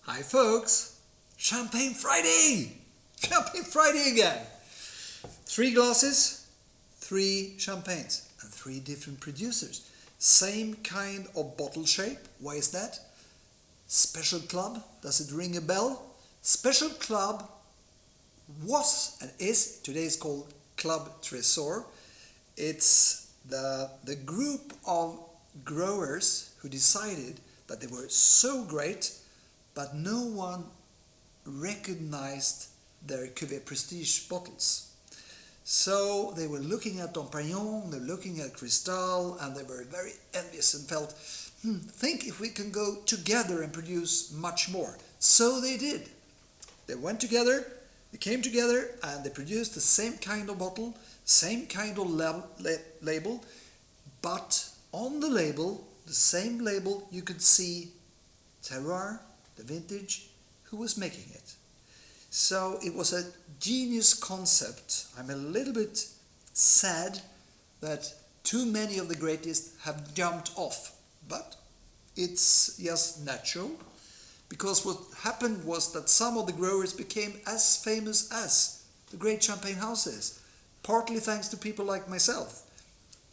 Hi folks, Champagne Friday! Champagne Friday again! 3 glasses, 3 champagnes and 3 different producers. Same kind of bottle shape. Why is that? Special Club, does it ring a bell? Special Club was and is, today is called Club Tresor. It's the group of growers who decided that they were so great, but no one recognized their Cuvée Prestige bottles. So they were looking at Dom Perignon, they were looking at Cristal, and they were very envious and felt, think if we can go together and produce much more. So they did. They went together, they came together, and they produced the same kind of bottle, same kind of label, but on the label, the same label, you could see terroir, the vintage, who was making it. So it was a genius concept. I'm a little bit sad that too many of the greatest have jumped off, but it's just natural, because what happened was that some of the growers became as famous as the great champagne houses, partly thanks to people like myself,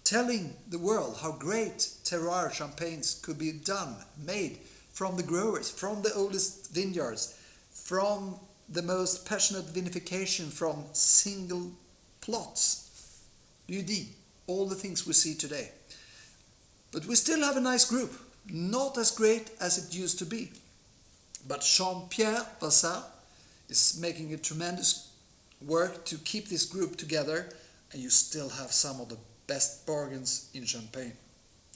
telling the world how great terroir champagnes could be done, made from the growers, from the oldest vineyards, from the most passionate vinification from single plots. UD, all the things we see today. But we still have a nice group, not as great as it used to be. But Jean-Pierre Vassar is making a tremendous work to keep this group together, and you still have some of the best bargains in Champagne.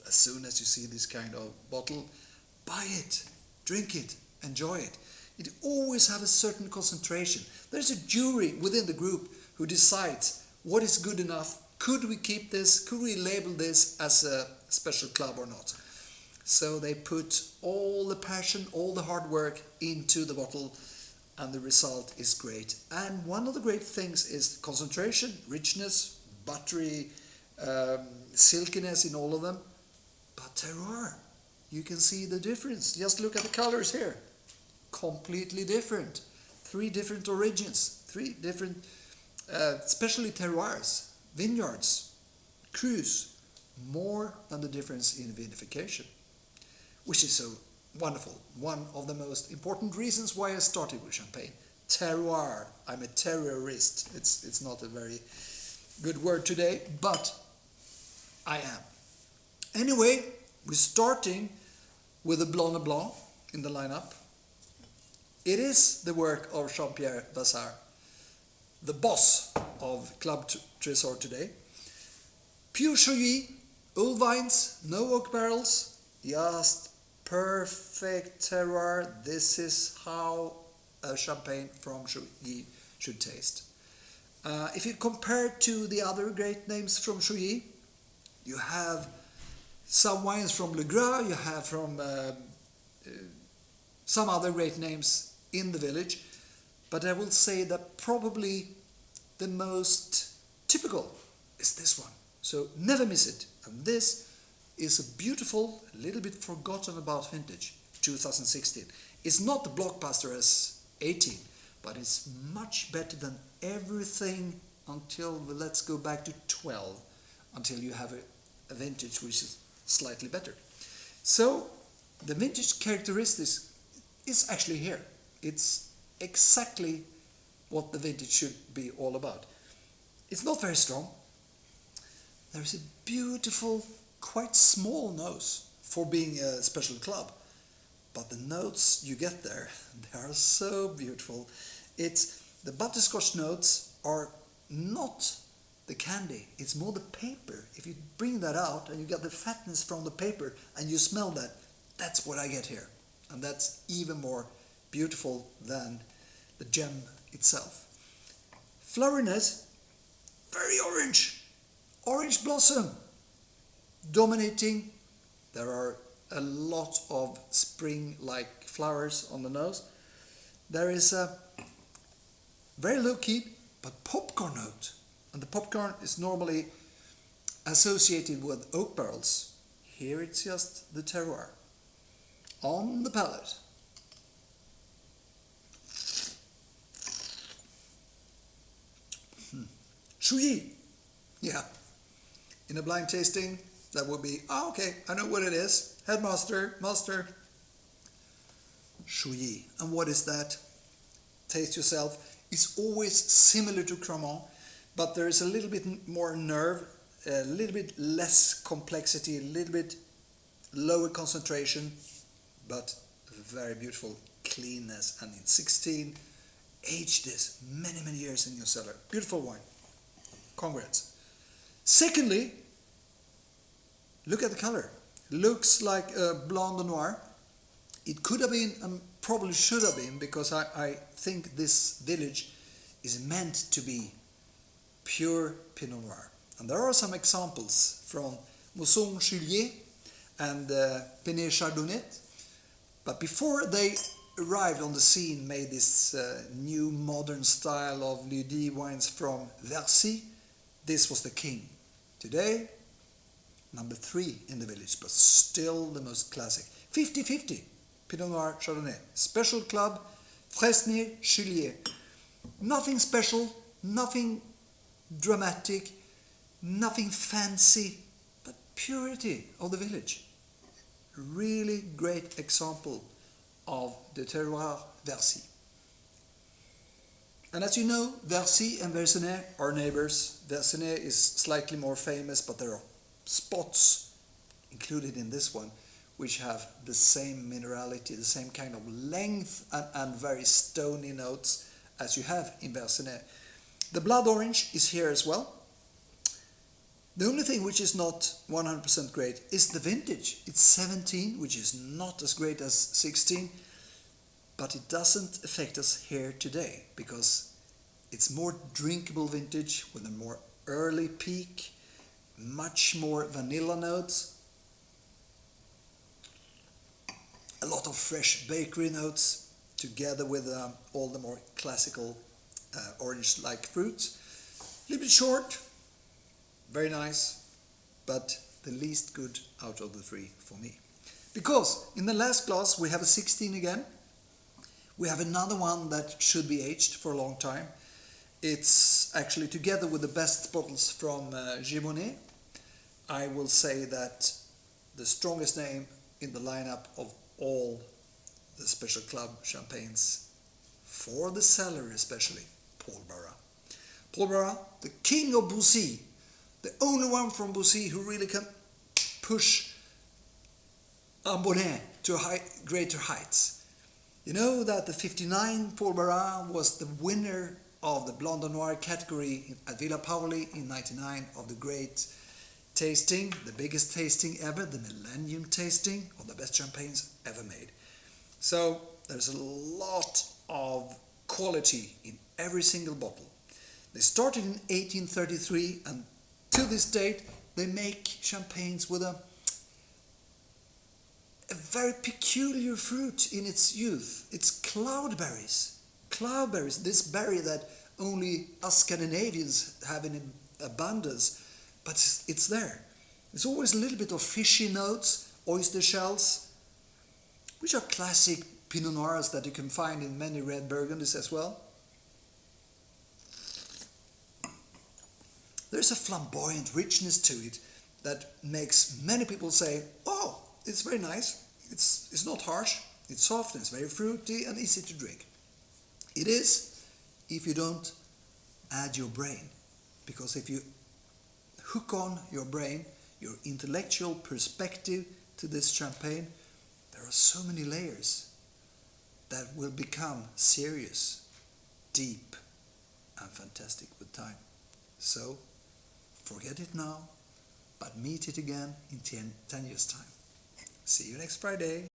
As soon as you see this kind of bottle, buy it, drink it, enjoy it. It always has a certain concentration. There's a jury within the group who decides what is good enough. Could we keep this? Could we label this as a special club or not? So they put all the passion, all the hard work into the bottle, and the result is great. And one of the great things is concentration, richness, buttery, silkiness in all of them. But terroir, you can see the difference. Just look at the colors here. Completely different. 3 different origins, 3 different, especially terroirs, vineyards, crus, more than the difference in vinification, which is so wonderful. One of the most important reasons why I started with Champagne. Terroir. I'm a terrorist. It's not a very good word today, but I am. Anyway, we're starting with a Blanc Blanc in the lineup. It is the work of Jean-Pierre Vassar, the boss of Club Tresor today. Pure Chauilly, old vines, no oak barrels, just perfect terroir. This is how a champagne from Chauilly should taste. If you compare to the other great names from Chauilly, you have some wines from Le Gras, you have from some other great names in the village, but I will say that probably the most typical is this one. So never miss it. And this is a beautiful, a little bit forgotten about vintage, 2016. It's not the blockbuster as 18, but it's much better than everything until, let's go back to 12, until you have a vintage which is slightly better. So the vintage characteristics is actually here. It's exactly what the vintage should be all about. It's not very strong. There is a beautiful, quite small nose for being a special club. But the notes you get there, they are so beautiful. It's the butterscotch notes are not the candy, it's more the paper. If you bring that out and you get the fatness from the paper and you smell that, that's what I get here. And that's even more beautiful than the gem itself. Floweriness, very orange. Orange blossom dominating. There are a lot of spring-like flowers on the nose. There is a very low-key but popcorn note. And the popcorn is normally associated with oak barrels. Here it's just the terroir. On the palate. Chouilly. Yeah. In a blind tasting, that would be, oh, okay, I know what it is. Headmaster, master. Chouilly. And what is that? Taste yourself. It's always similar to Cremant, but there is a little bit more nerve, a little bit less complexity, a little bit lower concentration, but very beautiful cleanness. And in 16, aged this many, many years in your cellar. Beautiful wine. Congrats. Secondly, look at the color. Looks like a Blanc de Noir. It could have been, and probably should have been, because I think this village is meant to be pure Pinot Noir. And there are some examples from Mousson-Chilier and Penet Chardonnay. But before they arrived on the scene, made this new modern style of Ludi wines from Vercy, this was the king. Today, number 3 in the village, but still the most classic. 50-50, Pinot Noir Chardonnay. Special club, Fresnay-Chilier. Nothing special, nothing dramatic, nothing fancy, but purity of the village. Really great example of the terroir Vercy. And as you know, Vercy and Verzenay are neighbors. Verzenay is slightly more famous, but there are spots included in this one which have the same minerality, the same kind of length and very stony notes as you have in Verzenay. The blood orange is here as well. The only thing which is not 100% great is the vintage. It's 17, which is not as great as 16, but it doesn't affect us here today because it's more drinkable vintage with a more early peak, much more vanilla notes, a lot of fresh bakery notes together with all the more classical orange-like fruits. A little bit short, very nice, but the least good out of the 3 for me. Because in the last glass we have a 16 again. We have another one that should be aged for a long time. It's actually together with the best bottles from Gimonnet. I will say that the strongest name in the lineup of all the Special Club champagnes, for the cellar especially, Paul Barras. Paul Barras, the king of Boussy, the only one from Boussy who really can push Ambonnet to greater heights. You know that the 59 Paul Barras was the winner of the Blanc de Noir category at Villa Paoli in '99 of the great tasting, the biggest tasting ever, the Millennium tasting, of the best champagnes ever made. So there's a lot of quality in every single bottle. They started in 1833 and to this date they make champagnes with a very peculiar fruit in its youth. It's cloudberries. Cloudberries, this berry that only us Scandinavians have in abundance, but it's there. There's always a little bit of fishy notes, oyster shells, which are classic Pinot Noirs that you can find in many red Burgundies as well. There's a flamboyant richness to it that makes many people say, oh, it's very nice, it's not harsh, it's soft, and it's very fruity and easy to drink. It is, if you don't add your brain. Because if you hook on your brain, your intellectual perspective to this champagne, there are so many layers that will become serious, deep, and fantastic with time. So, forget it now, but meet it again in 10 years' time. See you next Friday.